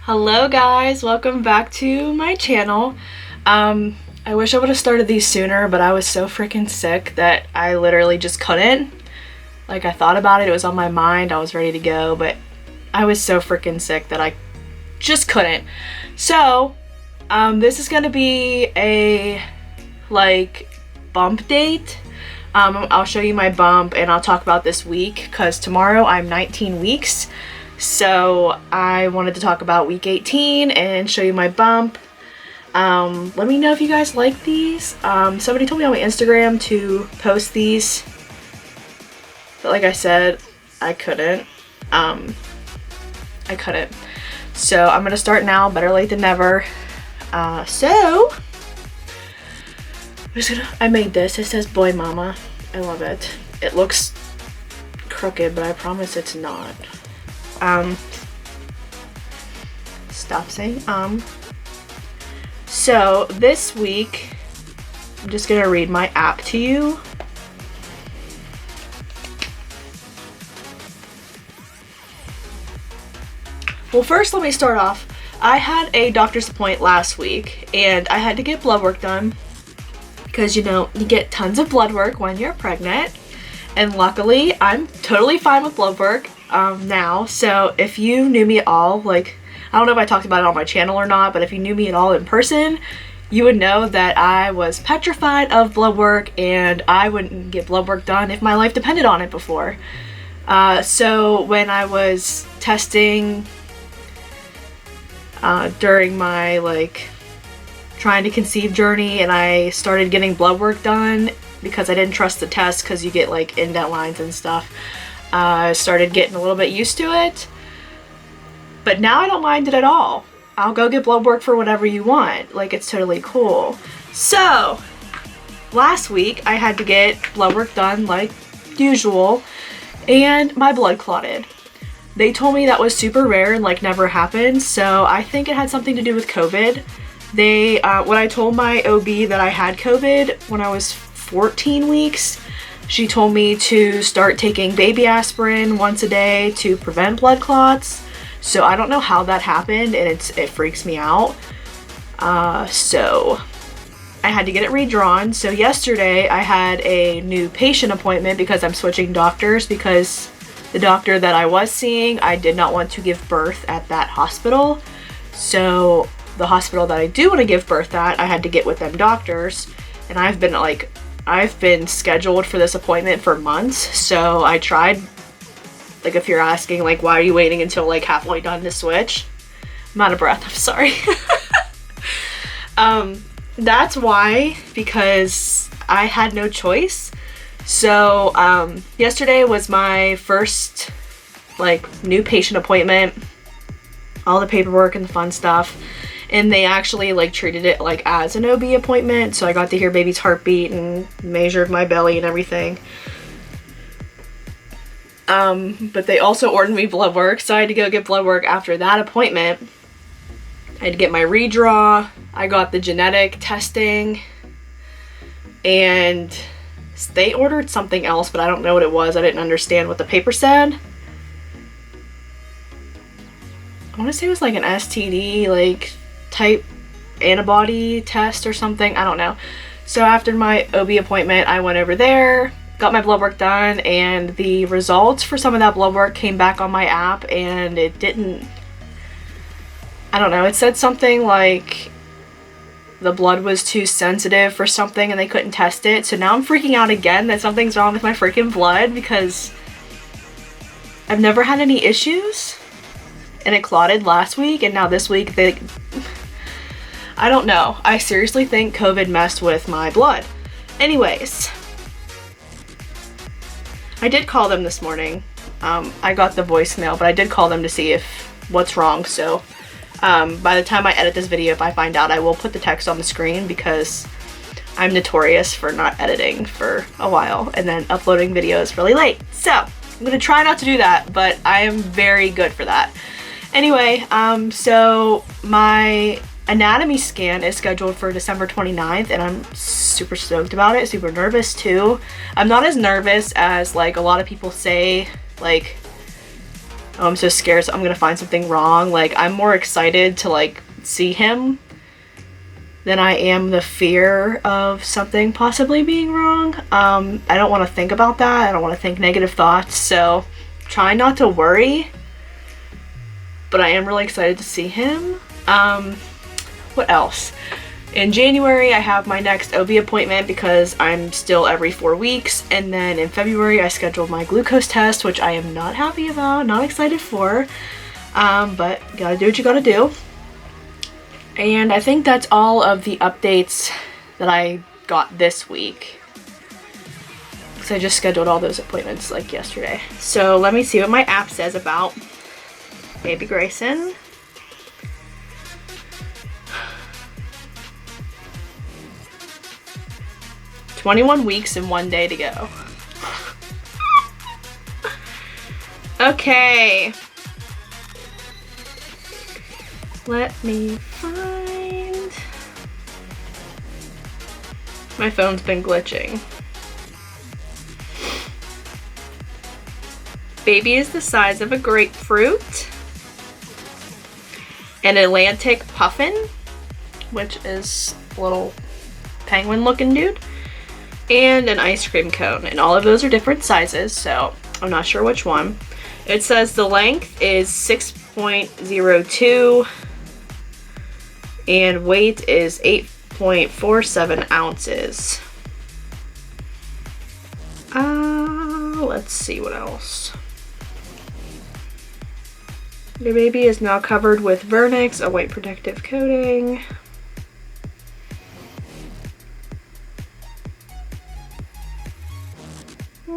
Hello guys, welcome back to my channel. I wish I would have started these sooner, but I was so freaking sick that I literally just couldn't. Like, I thought about it, it was on my mind, I was ready to go, but I was so freaking sick that I just couldn't. So, this is gonna be a, like, bump date. I'll show you my bump and I'll talk about this week, because tomorrow I'm 19 weeks. So I wanted to talk about week 18 and show you my bump. Let me know if you guys like these. Somebody told me on my Instagram to post these, but like I said, I couldn't. So I'm gonna start now, better late than never. I made this. It says Boy Mama. I love it. It looks crooked, but I promise it's not. Stop saying So this week I'm just gonna read my app to you. Well, first let me start off. I had a doctor's appointment last week and I had to get blood work done because, you know, you get tons of blood work when you're pregnant, and luckily I'm totally fine with blood work now. So if you knew me at all, like, I don't know if I talked about it on my channel or not, but if you knew me at all in person, you would know that I was petrified of blood work and I wouldn't get blood work done if my life depended on it before. So when I was testing during my, like, trying to conceive journey, and I started getting blood work done because I didn't trust the test because you get, like, indent lines and stuff. I started getting a little bit used to it, but now I don't mind it at all. I'll go get blood work for whatever you want. Like, it's totally cool. So, last week I had to get blood work done like usual, and my blood clotted. They told me that was super rare and, like, never happened, so I think it had something to do with COVID. When I told my OB that I had COVID when I was 14 weeks, she told me to start taking baby aspirin once a day to prevent blood clots. So I don't know how that happened, and it freaks me out. So I had to get it redrawn. So yesterday I had a new patient appointment because I'm switching doctors, because the doctor that I was seeing, I did not want to give birth at that hospital. So the hospital that I do want to give birth at, I had to get with them doctors, and I've been scheduled for this appointment for months. So I tried, like, if you're asking, like, why are you waiting until, like, halfway done to switch? I'm out of breath, I'm sorry. That's why, because I had no choice. So yesterday was my first, like, new patient appointment, all the paperwork and the fun stuff. And they actually, like, treated it, like, as an OB appointment. So I got to hear baby's heartbeat and measured my belly and everything. But they also ordered me blood work, so I had to go get blood work after that appointment. I had to get my redraw. I got the genetic testing. And they ordered something else, but I don't know what it was. I didn't understand what the paper said. I want to say it was, like, an STD, like, type antibody test or something. I don't know. So after my OB appointment, I went over there, got my blood work done, and the results for some of that blood work came back on my app, and it didn't, I don't know, it said something like the blood was too sensitive for something and they couldn't test it. So now I'm freaking out again that something's wrong with my freaking blood, because I've never had any issues, and it clotted last week, and now this week I don't know. I seriously think COVID messed with my blood. Anyways, I did call them this morning. I got the voicemail, but I did call them to see what's wrong. So by the time I edit this video, if I find out, I will put the text on the screen, because I'm notorious for not editing for a while and then uploading videos really late. So I'm gonna try not to do that, but I am very good for that. Anyway, so my anatomy scan is scheduled for December 29th, and I'm super stoked about it, super nervous too. I'm not as nervous as, like, a lot of people say, like, oh, I'm so scared, so I'm gonna find something wrong. Like, I'm more excited to like see him than I am the fear of something possibly being wrong. I don't want to think about that. I don't want to think negative thoughts, so try not to worry. But I am really excited to see him. What else? In January, I have my next OB appointment because I'm still every 4 weeks. And then in February, I scheduled my glucose test, which I am not happy about, not excited for. But gotta do what you gotta do. And I think that's all of the updates that I got this week. Because I just scheduled all those appointments like yesterday. So let me see what my app says about baby Grayson. "21 weeks and 1 day to go." Okay. Let me find... My phone's been glitching. Baby is the size of a grapefruit. An Atlantic puffin, which is a little penguin looking dude, and an ice cream cone. And all of those are different sizes, so I'm not sure which one. It says the length is 6.02 and weight is 8.47 ounces. Let's see what else. Your baby is now covered with Vernix, a white protective coating.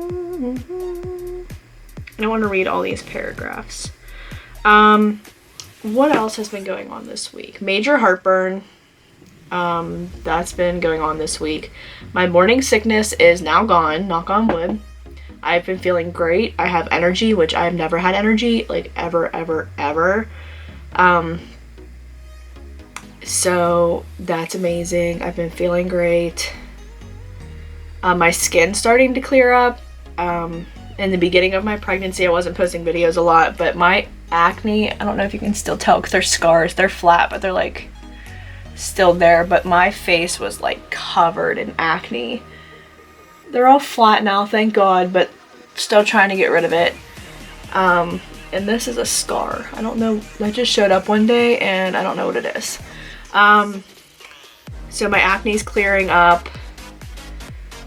I don't want to read all these paragraphs. What else has been going on this week? Major heartburn. That's been going on this week. My morning sickness is now gone, knock on wood. I've been feeling great. I have energy, which I've never had energy, like ever, ever, ever. So that's amazing. I've been feeling great. My skin's starting to clear up. In the beginning of my pregnancy, I wasn't posting videos a lot, but my acne, I don't know if you can still tell because they're scars. They're flat, but they're like still there. But my face was like covered in acne. They're all flat now, thank God, but still trying to get rid of it. And this is a scar. I don't know, that just showed up one day and I don't know what it is. So my acne's clearing up.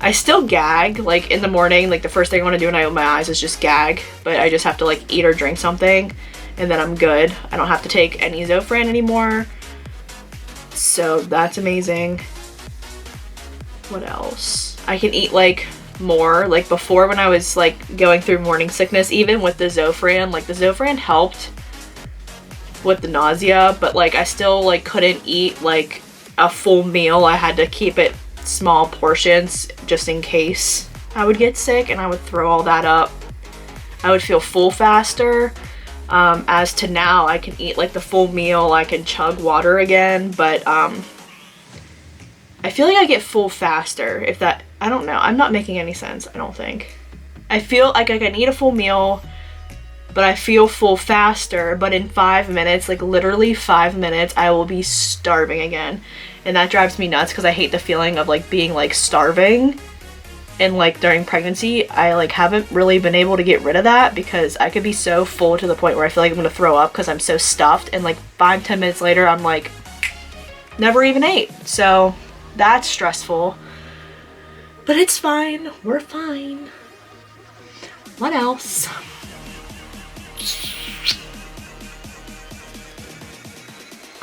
I still gag, like in the morning, like the first thing I want to do when I open my eyes is just gag, but I just have to like eat or drink something and then I'm good. I don't have to take any Zofran anymore. So that's amazing. What else? I can eat like more. Like before, when I was like going through morning sickness, even with the Zofran, like the Zofran helped with the nausea, but like I still like couldn't eat like a full meal. I had to keep it small portions just in case I would get sick, and I would throw all that up. I would feel full faster. As to now, I can eat like the full meal, I can chug water again, but I feel like I get full faster, if that, I don't know, I'm not making any sense, I don't think. I feel like I can eat a full meal, but I feel full faster, but in 5 minutes, like literally 5 minutes, I will be starving again. And that drives me nuts because I hate the feeling of like being like starving. And like during pregnancy, I like haven't really been able to get rid of that because I could be so full to the point where I feel like I'm gonna throw up because I'm so stuffed, and like 5-10 minutes later I'm like never even ate. So that's stressful, but it's fine, we're fine. What else?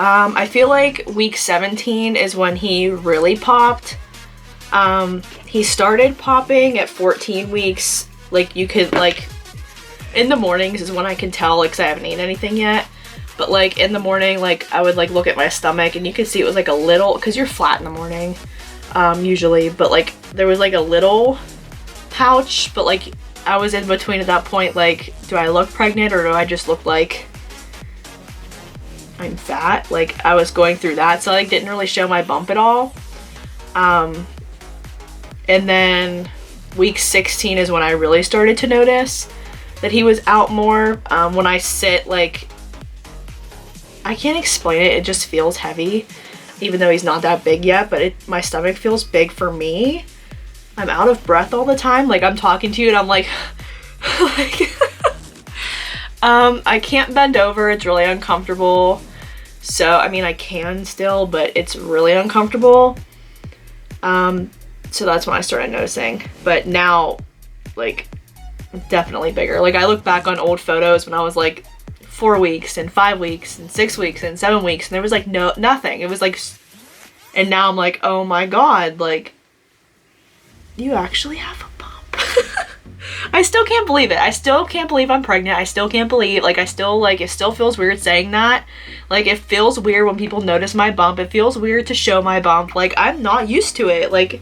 I feel like week 17 is when he really popped. He started popping at 14 weeks. Like you could like, in the mornings is when I can tell, like, 'cause I haven't eaten anything yet. But like in the morning, like I would like look at my stomach and you could see it was like a little, 'cause you're flat in the morning, usually. But like there was like a little pouch, but like I was in between at that point, like, do I look pregnant or do I just look like I'm fat? Like I was going through that, so I like didn't really show my bump at all. And then week 16 is when I really started to notice. that he was out more. When I sit, like, I can't explain it, it just feels heavy, even though he's not that big yet, but my stomach feels big for me. I'm out of breath all the time, like I'm talking to you and I'm like, like I can't bend over, it's really uncomfortable. So, I mean, I can still, but it's really uncomfortable. So that's when I started noticing. But now, like, definitely bigger. Like, I look back on old photos when I was like 4 weeks and 5 weeks and 6 weeks and 7 weeks, and there was like nothing. It was like, and now I'm like, oh my God, like, you actually have a bump. I still can't believe it. I still can't believe I'm pregnant. I still can't believe, like, I still, like, it still feels weird saying that. Like, it feels weird when people notice my bump. It feels weird to show my bump. Like, I'm not used to it. Like,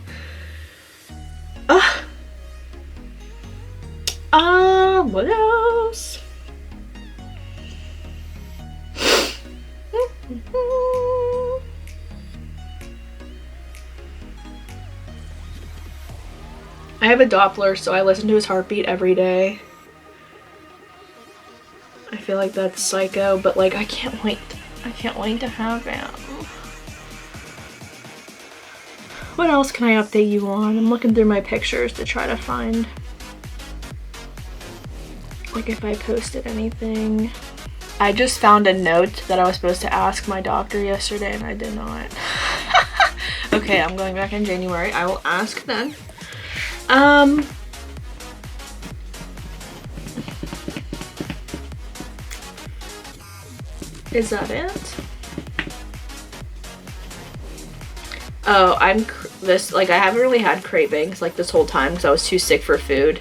what else? I have a Doppler, so I listen to his heartbeat every day. I feel like that's psycho, but like I can't wait to have it. What else can I update you on? I'm looking through my pictures to try to find, like, if I posted anything. I just found a note that I was supposed to ask my doctor yesterday and I did not. Okay, I'm going back in January. I will ask then. Is that it? Oh, I haven't really had cravings like this whole time because I was too sick for food.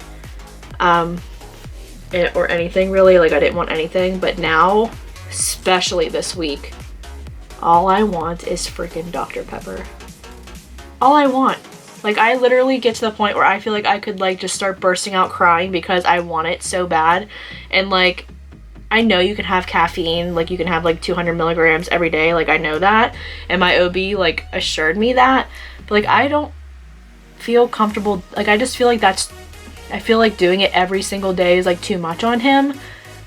Or anything really, like I didn't want anything, but now, especially this week, all I want is freaking Dr. Pepper. All I want. Like, I literally get to the point where I feel like I could like just start bursting out crying because I want it so bad. And like, I know you can have caffeine, like you can have like 200 milligrams every day, like I know that, and my OB like assured me that, but like I don't feel comfortable, like I just feel like I feel like doing it every single day is like too much on him.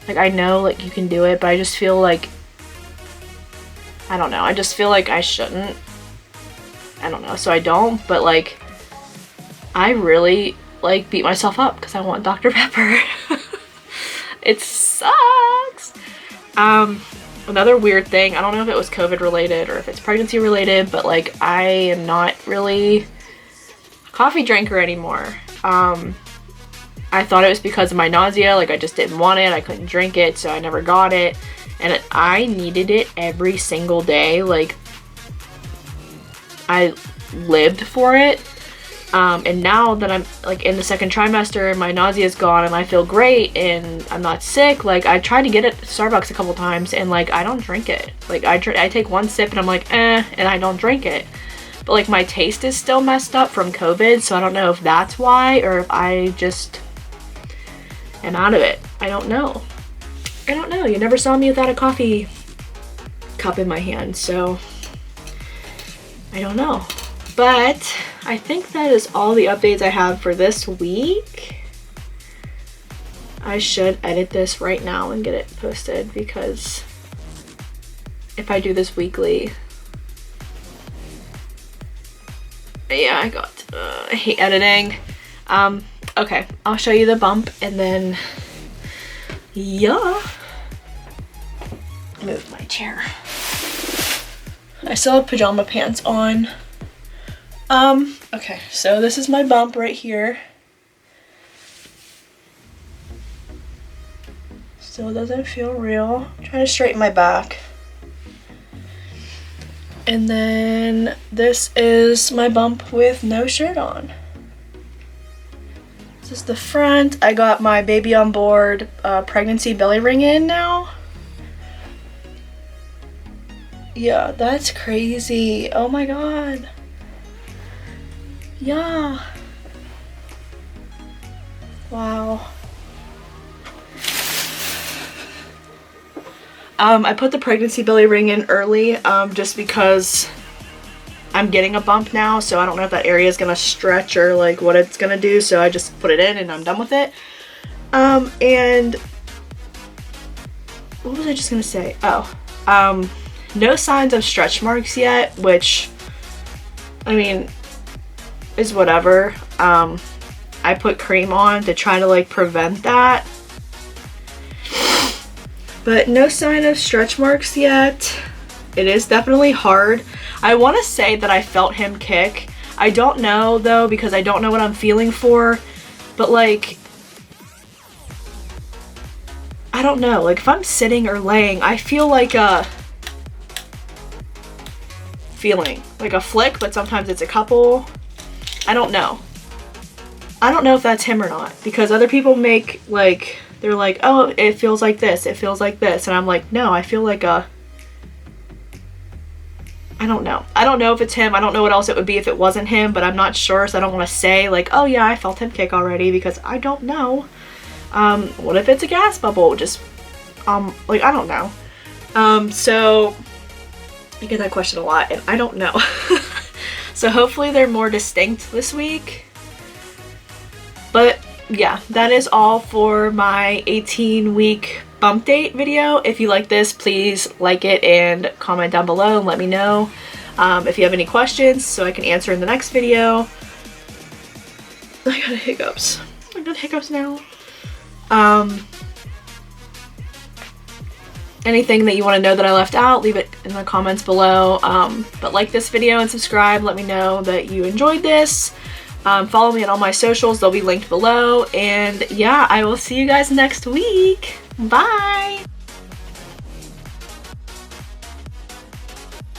Like, I know like you can do it, but I just feel like, I don't know, I just feel like I shouldn't. I don't know, so I don't, but like, I really like beat myself up because I want Dr. Pepper. It sucks. Another weird thing, I don't know if it was COVID related or if it's pregnancy related, but like, I am not really a coffee drinker anymore. I thought it was because of my nausea, like I just didn't want it, I couldn't drink it, so I never got it, and I needed it every single day, like I lived for it, and now that I'm like in the second trimester and my nausea is gone and I feel great and I'm not sick, like I tried to get it at Starbucks a couple times and like I don't drink it, like I take one sip and I'm like and I don't drink it. But like my taste is still messed up from COVID, so I don't know if that's why or if I just am out of it. I don't know. You never saw me without a coffee cup in my hand, so I don't know. But I think that is all the updates I have for this week. I should edit this right now and get it posted because if I do this weekly, yeah, I hate editing. Okay, I'll show you the bump and then, yeah. Move my chair. I still have pajama pants on. Okay, so this is my bump right here. Still doesn't feel real. I'm trying to straighten my back. And then this is my bump with no shirt on. This is the front. I got my baby on board pregnancy belly ring in now. Yeah, that's crazy. Oh my god. Yeah. Wow. I put the pregnancy belly ring in early just because I'm getting a bump now, so I don't know if that area is gonna stretch or like what it's gonna do, so I just put it in and I'm done with it. And what was I just gonna say? Oh, no signs of stretch marks yet, which, I mean, is whatever. I put cream on to try to like prevent that. But no sign of stretch marks yet. It is definitely hard. I want to say that I felt him kick. I don't know though, because I don't know what I'm feeling for. But like, I don't know. Like if I'm sitting or laying, I feel like a feeling. Like a flick, but sometimes it's a couple. I don't know. I don't know if that's him or not. Because other people make like, they're like, oh, it feels like this. It feels like this. And I'm like, no, I feel like a... I don't know. I don't know if it's him. I don't know what else it would be if it wasn't him, but I'm not sure, so I don't want to say like, oh yeah, I felt him kick already, because I don't know. What if it's a gas bubble? Just, like, I don't know. So, I get that question a lot, and I don't know. So hopefully they're more distinct this week. But yeah, that is all for my 18-week bump date video. If you like this, please like it and comment down below and let me know if you have any questions so I can answer in the next video. I got hiccups. I got hiccups now. Anything that you want to know that I left out, leave it in the comments below. But like this video and subscribe. Let me know that you enjoyed this. Follow me on all my socials. They'll be linked below. And yeah, I will see you guys next week. Bye!